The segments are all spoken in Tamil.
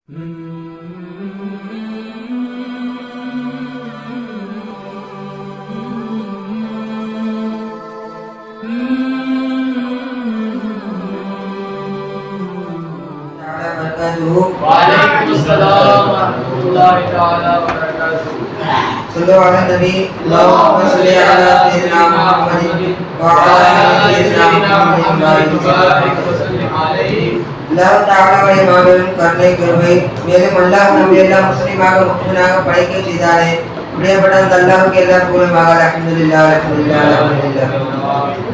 Waalaikumsalam warahmatullahi taala wabarakatuh. Sallu ala Nabi, Allahumma salli ala Sayyidina Muhammadin wa ala ali Sayyidina Muhammadin wa sallim alayhi. அல்லாஹ் தஆலாவுடைய மாபெரும் கருணை கருணை மேலும் அல்லாஹ் நம்மை எல்லாம் முஸ்லிமாக முஃமினாக படைக்க செய்தானே. அப்படியேப்பட்ட அந்த அல்லாஹ்வுக்கு எல்லா புகழுமாக அல்ஹம்துலில்லாஹ் அல்ஹம்துலில்லாஹ் அல்ஹம்துலில்லாஹ்.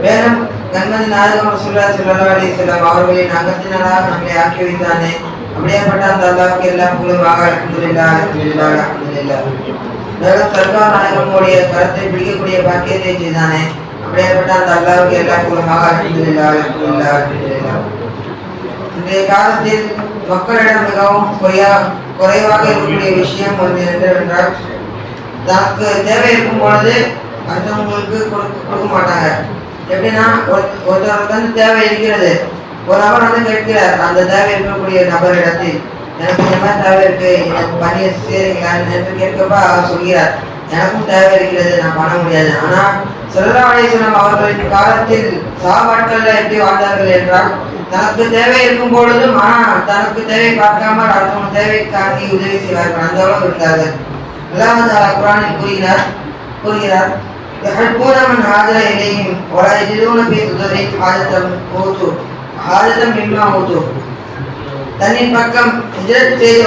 மேலும் கண்மணி நாயகம் ரசூலுல்லாஹி ஸல்லல்லாஹு அலைஹி வஸல்லம் அவர்களின் அங்கத்தினராக நம்மை ஆக்கி வைத்தானே. அப்படியேப்பட்ட அந்த அல்லாஹ்வுக்கு எல்லா புகழுமாக அல்ஹம்துலில்லாஹ் அல்ஹம்துலில்லாஹ் அல்ஹம்துலில்லாஹ். மேலும் சர்க்கார் நாயகமுடைய கருத்தை பிடிக்கக்கூடிய பாக்கியத்தை செய்தானே. அப்படியேப்பட்ட அந்த அல்லாஹ்வுக்கு எல்லா புகழுமாக அல்ஹம்துலில்லாஹ் அல்ஹம்துலில்லாஹ் அல்ஹம்துலில்லாஹ். இன்றைய காலத்தில் மக்களிடம் மிகவும் குறைவாக இருக்கக்கூடிய விஷயம் ஒன்று என்னவென்றால், தனக்கு தேவை இருக்கும் பொழுது அடுத்தவங்களுக்கு கொடுக்க மாட்டாங்க. எப்படின்னா, ஒருத்தருக்கு வந்து தேவை இருக்கிறது, ஒரு நபர் வந்து கேட்கிறார் அந்த தேவை இருக்கக்கூடிய நபரிடத்தில், எனக்கு இந்த மாதிரி தேவை இருக்கு, எனக்கு பண்ணி செய்றீங்களா என்று கேட்கப்ப அவர் சொல்கிறார், எனக்கும் தேவை இருக்கிறது, நான் பண்ண முடியாது. ஆனால் ஸல்லல்லாஹு அலைஹி வஸல்லம் அவர்களின் காலத்தில் சஹாபாக்கள் எப்படி வாழ்ந்தார்கள் என்றால், தனக்கு தேவை இருக்கும் பொழுதும் ஆனால் தனக்கு தேவை பார்க்காமல் அடுத்தவங்க தேவைக்காண்டி உதவி செய்வார்கள். அந்த அளவு இருந்தார்கள். அல்லாஹ் தஆலா குர்ஆனில் கூறுகிறார் يحبون من هاجر إليهم ولا يجدون في صدورهم حاجة مما أوتوا. தன்னின் பக்கம் ஹிஜ்ரத் செய்து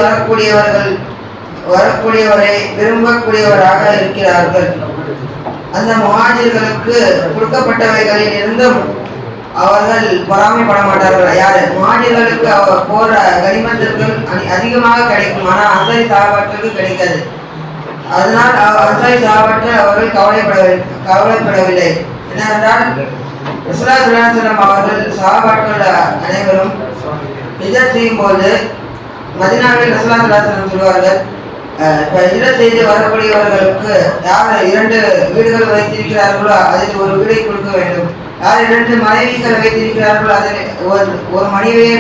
வரக்கூடியவரை விரும்பக்கூடியவராக இருக்கிறார்கள். அந்த முஹாஜிர்களுக்கு கொடுக்கப்பட்டவைகளில் இருந்தும் அவர்கள் பொறாமைப்பட மாட்டார்கள். யாரு முஹாஜிர்களுக்கு போற கனிமத்துகள் அதிகமாக கிடைக்கும், ஆனால் அன்சாரி சஹாபாக்களுக்கு கிடைக்காது. அதனால் அன்சாரி சஹாபாக்கள் அவர்கள் கவலைப்படவில்லை. என்னவென்றால், ரசூலுல்லாஹி ஸல்லல்லாஹு அலைஹி வஸல்லம் அவர்கள் சஹாபாக்கள் அனைவரும் ஹிஜ்ரத் செய்யும் போது மதீனாவில் ரசூலுல்லாஹி ஸல்லல்லாஹு அலைஹி வஸல்லம் சொல்வார்கள், ஹிஜ்ரத் செய்து வரக்கூடியவர்களுக்கு யார் 2 வீடுகள் வைத்திருக்கிறார்களோ அதில் ஒரு வீடை கொடுக்க வேண்டும். யார் 2 மனைவிகள் வைத்திருக்கிறார்களோ அதில் ஒரு மனைவியை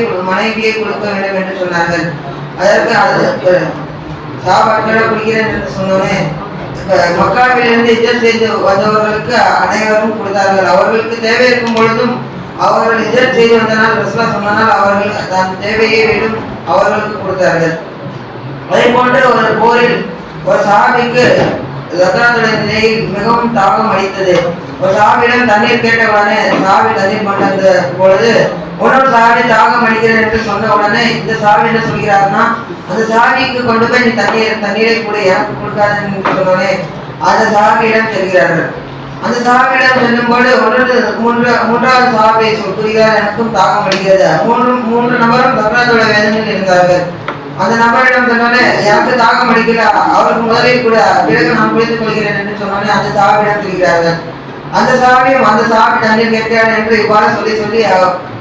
கொடுக்க வேண்டும் என்று சொன்னார்கள். அதற்கு சஹாபாக்கள் கொடுக்கிறேன் என்று சொன்னோன்னே, மக்காவிலிருந்து ஹிஜ்ரத் செய்து வந்தவர்களுக்கு அனைவரும் கொடுத்தார்கள். அவர்களுக்கு தேவை இருக்கும் பொழுதும் அவர்கள் ஹிஜ்ரத் செய்து வந்தனால் ரசூலுல்லாஹ் சொன்னால் அவர்கள் தன் தேவையை விடும் அவர்களுக்கு கொடுத்தார்கள். அதே போன்று ஒரு போரில் ஒரு சஹாபிக்கு ஜக்காத்துடைய நிலையில் மிகவும் தாகம் அளித்தது. ஒரு சஹாபியிடம் தண்ணீர் கேட்டவுடனே சஹாபி தண்ணீர் கொண்டு பொழுது இன்னொரு சஹாபி தாகம் அளிக்கிறேன் என்று சொன்ன உடனே இந்த சஹாபி என்ன சொல்கிறார்னா, அந்த சஹாபிக்கு கொண்டு போய் நீ தண்ணீரை கூட எனக்கு கொடுக்காதுன்னு சொன்னோடனே அந்த சஹாபியிடம் செல்கிறார்கள். அந்த சஹாபியிடம் செல்லும்போது மூன்றாவது சஹாபியை சொல்கிறார், எனக்கும் தாகம் அளிக்கிறது. மூன்று நபரும் ஜக்காத்துடைய வேதனையில் இருந்தார்கள். அந்த நபரிடம் சொன்னோடனே, எனக்கு தாகம் அடிக்கல, அவருக்கு முதலில் கூட பிறகு நான் குளித்துக் கொள்கிறேன் என்று சொன்னோடனே அந்த சஹாபியிடம் சொல்கிறார்கள். அந்த சஹாபி தண்ணீர் கேட்கிறார் என்று இவ்வாறு சொல்லி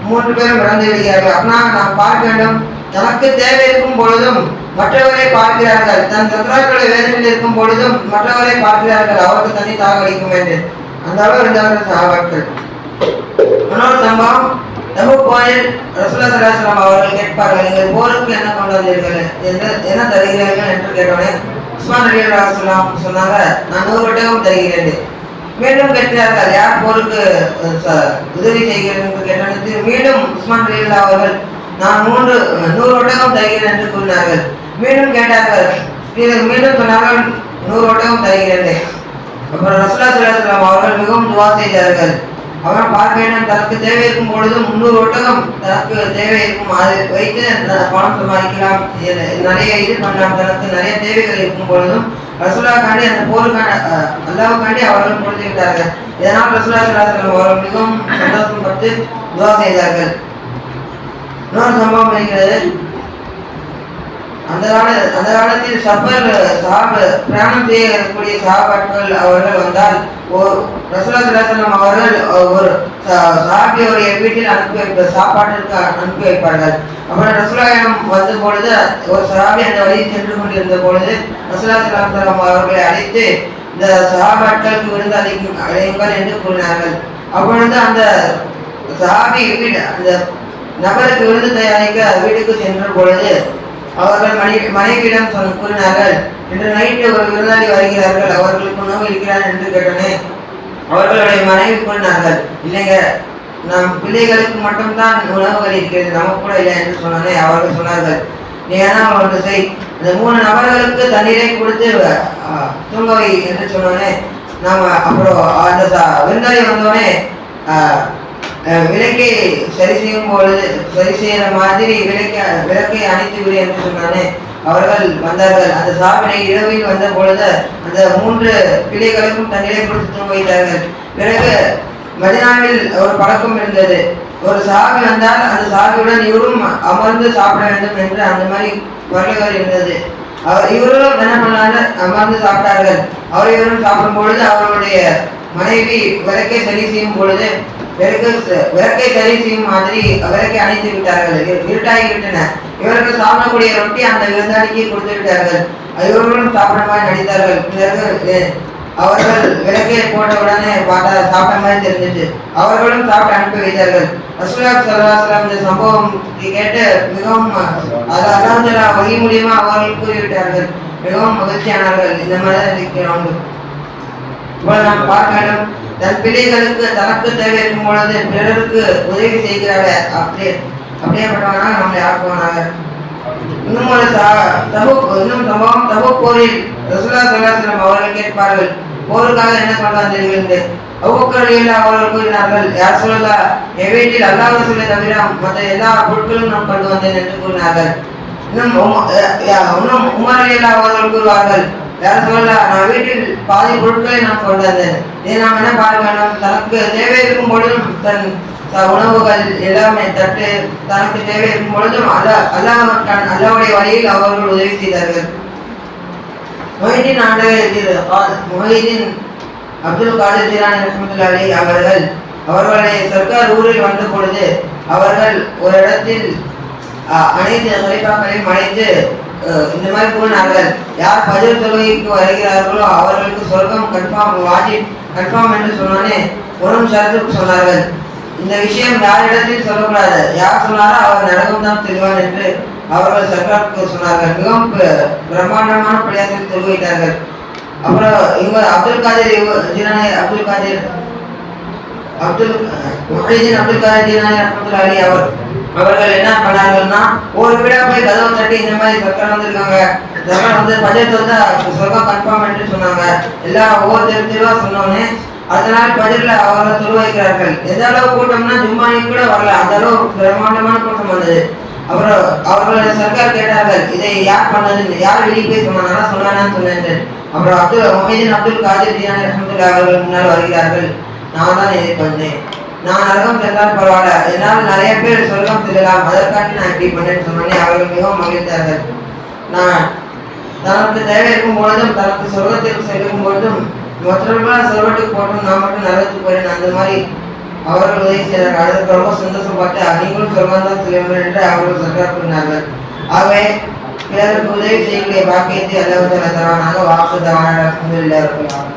3 பேரும் இறந்து விடுகிறார்கள். அப்படின்னா நாம் பார்க்க வேண்டும், தனக்கு தேவை இருக்கும் பொழுதும் மற்றவரை பார்க்கிறார்கள், தன் சத்ராக்களுடைய வேதனையில் இருக்கும் பொழுதும் மற்றவரை பார்க்கிறார்கள், அவருக்கு தண்ணி தாக அடிக்கும் என்று. அந்த அளவு இருந்தார்கள் சஹாபாக்கள். இன்னொரு சம்பவம், தபூக் போரில் ரசூலுல்லாஹி ஸல்லல்லாஹு அலைஹி வஸல்லம் அவர்கள் கேட்பார்கள், நீங்கள் போருக்கு என்ன கொண்டு வந்தீர்கள், என்ன தருகிறீர்கள் என்று கேட்டவுடனே உஸ்மான் ரலியல்லாஹு அன்ஹு சொன்னாங்க, நான் 100 ஒட்டகம் தருகிறேன். மீண்டும் கேட்கிறார்கள், யார் போருக்கு உதவி செய்கிறேன் என்று கேட்டவுடனே மீண்டும் உஸ்மான் ரலியல்லாஹு அவர்கள் நான் 100 ஒட்டகம் தருகிறேன் என்று கூறினார்கள். மீண்டும் கேட்டார்கள், மீண்டும் சொன்னார்கள் 100 ஒட்டகம் தருகிறேன். அப்புறம் ரசூலுல்லாஹி ஸல்லல்லாஹு அலைஹி வஸல்லம் அவர்கள் மிகவும் துஆ செய்தார்கள். அவன் பார்க்க வேண்டும், தனக்கு தேவை இருக்கும் பொழுது 300 ஒட்டகம் தனக்கு தேவை இருக்கும், அதை வைத்து பணம் சம்பாதிக்கலாம், நிறைய இது பண்ணலாம். தனக்கு நிறைய தேவைகள் இருக்கும் பொழுதும் ரசூலுல்லாஹ்காண்டி அந்த போருக்கான அல்லாஹ்வுக்காண்டி அவர்கள் கொடுத்து விட்டார்கள். இதனால் ரசூலுல்லாஹி ஸல்லல்லாஹு அலைஹி வஸல்லம் அவர்கள் மிகவும் சந்தோஷப்பட்டு துஆ செய்தார்கள். இன்னொரு சம்பவம் இருக்கிறது. அந்த காலத்தில் பிரயாணம் செய்யக்கூடிய சஹாபாக்கள் அவர்கள் வந்தால் ரசூலுல்லாஹி ஸல்லல்லாஹு அலைஹி வஸல்லம் அவர்கள் ஒரு சஹாபியுடைய வீட்டில் சாப்பாட்டிற்கு அனுப்பி வைப்பார்கள். அப்புறம் ரசூலுல்லாஹிடம் வந்த பொழுது ஒரு சஹாபி அந்த வழியில் சென்று கொண்டிருந்த பொழுது ரசூலுல்லாஹி ஸல்லல்லாஹு அலைஹி வஸல்லம் அவர்களை அழைத்து இந்த சஹாபாக்களுக்கு விருந்து அழையுங்கள் என்று கூறினார்கள். அப்பொழுது அந்த சஹாபி அந்த நபருக்கு விருந்து தயாரிக்க வீட்டுக்கு சென்ற பொழுது அவர்கள் மனைவியிடம் கூறினார்கள், இன்று நைட்டு ஒரு விருந்தாளி வருகிறார்கள், அவர்களுக்கு உணவு இருக்கிறார் என்று கேட்டனே. அவர்களுடைய மனைவி கூறினார்கள், இல்லைங்க, நம் பிள்ளைகளுக்கு மட்டும்தான் உணவுகள் இருக்கிறது, நமக்கு கூட இல்லை என்று சொன்னோன்னே அவர்கள் சொன்னார்கள், நீ ஏன்னா ஒன்று செய், இந்த 3 நபர்களுக்கு தண்ணீரை கொடுத்து தூங்கவை என்று சொன்னோன்னே நாம் அப்புறம் அந்த விருந்தாளி வந்தோடனே விளக்கை சரி செய்கிற மாதிரி விளக்கை அணைத்து விடு என்று சொன்னானே. அவர்கள் வந்தார்கள். அந்த சாவினை இரவில் வந்த பொழுது அந்த 3 பிள்ளைகளுக்கும் தண்ணீரை கொடுத்து தூங்க வைத்தார்கள். பிறகு மதினாவில் ஒரு பழக்கம் இருந்தது, ஒரு சாவி வந்தால் அந்த சாவியுடன் இவரும் அமர்ந்து சாப்பிட வேண்டும் என்று அந்த மாதிரி வரலாறு இருந்தது. இவர்களும் என்ன பண்ணாங்க, அமர்ந்து சாப்பிட்டார்கள். இவரும் சாப்பிடும் பொழுது அவர்களுடைய மனைவி விளக்கை சரி செய்யும் பொழுது விளக்கை சரி செய்யும் மாதிரி விளக்கை அணைத்து விட்டார்கள். இருட்டாகிவிட்டன. இவர்கள் சாப்பிடக்கூடிய ரொட்டி அந்த விருந்தாளிக்கு கொடுத்து விட்டார்கள். இவர்களும் சாப்பிட மாதிரி நடித்தார்கள். பிறகு அவர்கள் விளக்கை போட்ட உடனே பார்த்தா சாப்பிட்ட மாதிரி தெரிஞ்சிச்சு. அவர்களும் சாப்பிட்டு அனுப்பி வைத்தார்கள். ரசூலுல்லாஹி ஸல்லல்லாஹு அலைஹி வஸல்லம் இந்த சம்பவம் கேட்டு மிகவும் அல்லாஹ் வகி மூலியமா அவர்கள் கூறிவிட்டார்கள். மிகவும் மகிழ்ச்சியானார்கள். இந்த மாதிரி இருக்கிறோம். இப்பொழுது நாம் பார்க்க வேண்டும், தன் பிள்ளைகளுக்கு தனக்கு தேவை இருக்கும் பொழுது பிறருக்கு உதவி செய்கிறாங்க. அப்படியேப்பட்டவனாக நம்மளை ஆக்குவானாக. இன்னும் சம்பவம் தபூக் போரில் ரசூலுல்லாஹி ஸல்லல்லாஹு அலைஹி வஸல்லம் அவர்கள் கேட்பார்கள், போருக்காக என்ன கொண்டு வந்தீர்கள் என்று. அபூபக்கர் அவர்கள் கூறினார்கள், யார் சொல்லலாம், என் வீட்டில் அல்லாஹ் ரசூலை தவிர மற்ற எல்லா பொருட்களும் நான் கொண்டு வந்தேன் என்று கூறினார்கள். இன்னும் உமர் அவர்கள் கூறுவார்கள், யார் சொல்லலாம், நான் வீட்டில் பாதி பொருட்களை நான் கொண்டு வந்தேன். இதை நாம் என்ன பார்க்க வேண்டும், தனக்கு தேவை இருக்கும் பொழுதும் தன் உணவுகள் எல்லாமே தட்டு தனக்கு தேவை இருக்கும் பொழுதும் அல்லாஹ்வுடைய வழியில் அவர்கள் உதவி செய்தார்கள். மொஹிதீன் அப்துல் காதிர் ஜீலானி ரஹ்மத்துல்லாஹி அலைஹி அவர்களுடைய சர்க்கார் ஊரில் வந்த பொழுது அவர்கள் ஒரு இடத்தில் அனைத்து கலீஃபாக்களையும் அழைத்து இந்த மாதிரி கூறினார்கள், யார் ஃபஜ்ர் தொழுகைக்கு வருகிறார்களோ அவர்களுக்கு சொர்க்கம் கன்ஃபார்ம் என்று சொன்னோன்னே உரம் ஷரத்துக்கு சொன்னார்கள், இந்த விஷயம் யாரிடத்தில் சொல்லக்கூடாது, யார் சொன்னாரோ அவர் நரகம் தான் செல்வார் என்று அவர்கள் சர்க்காருக்கு சொன்னார்கள். மிகவும் பிரம்மாண்டமான பிள்ளையார்கள் தொழு வைத்தார்கள். அப்புறம் இவர் அப்துல் காதிர் ஜீலானி அவர்கள் என்ன பண்ணார்கள்னா, ஒரு வீடா போய் கதவை தட்டி இந்த மாதிரி சர்க்கார் வந்திருக்காங்க, சர்க்கார் வந்து பட்ஜெட் வந்து சொர்க்கம் கன்ஃபார்ம் என்று சொன்னாங்க. எல்லாம் ஒவ்வொரு தெருவா சொன்னோன்னே அடுத்த நாள் பஜர்ல அவர்கள் தொழு வைக்கிறார்கள். எந்த அளவு கூட்டம்னா ஜும்மானிக்கு கூட வரல, அந்த அளவு பிரம்மாண்டமான கூட்டம் வந்தது. அப்புறம் அவர்களுடைய சர்க்கார் கேட்டார்கள், இதை யார் பண்ணது, யார் வெளியே போய் சொன்னாங்கன்னா சொன்னான்னு சொன்னேன். அப்புறம் அப்துல் காதிர் ஜீலானி ரஹ்மத்துல்லாஹி அவர்கள் முன்னால் வருகிறார்கள், நான் தான் இதை பண்ணேன், நான் நரகம் சென்றால் பரவாயில்ல, என்னால் நிறைய பேர் சொர்க்கம் செல்லலாம், அதற்காண்டி நான் இப்படி பண்ணேன்னு சொன்னோன்னே அவர்கள் மிகவும் மகிழ்ந்தார்கள். நான் தனக்கு தேவை இருக்கும் பொழுதும் தனக்கு சொர்க்கத்திற்கு செல்லும் பொழுதும் மற்றவர்களால் சொர்க்கத்துக்கு போட்டும் நான் மட்டும் நரகத்துக்கு போயிறேன், அந்த மாதிரி அவர்கள் உதவி செய்தார்கள். அதற்கு ரொம்ப சந்தோஷப்பட்டு நீங்களும் சொர்க்கம் தான் செல்லுங்கள் என்று அவர்கள் சர்க்கார் கூறினார்கள். ஆகவே பிறருக்கு உதவி செய்யக்கூடிய பாக்கியத்தை அல்லாஹ் தஆலா தருவானாக. வாசு தவானா அல்ஹம்துலில்லாஹி ரப்பில் ஆலமீன்.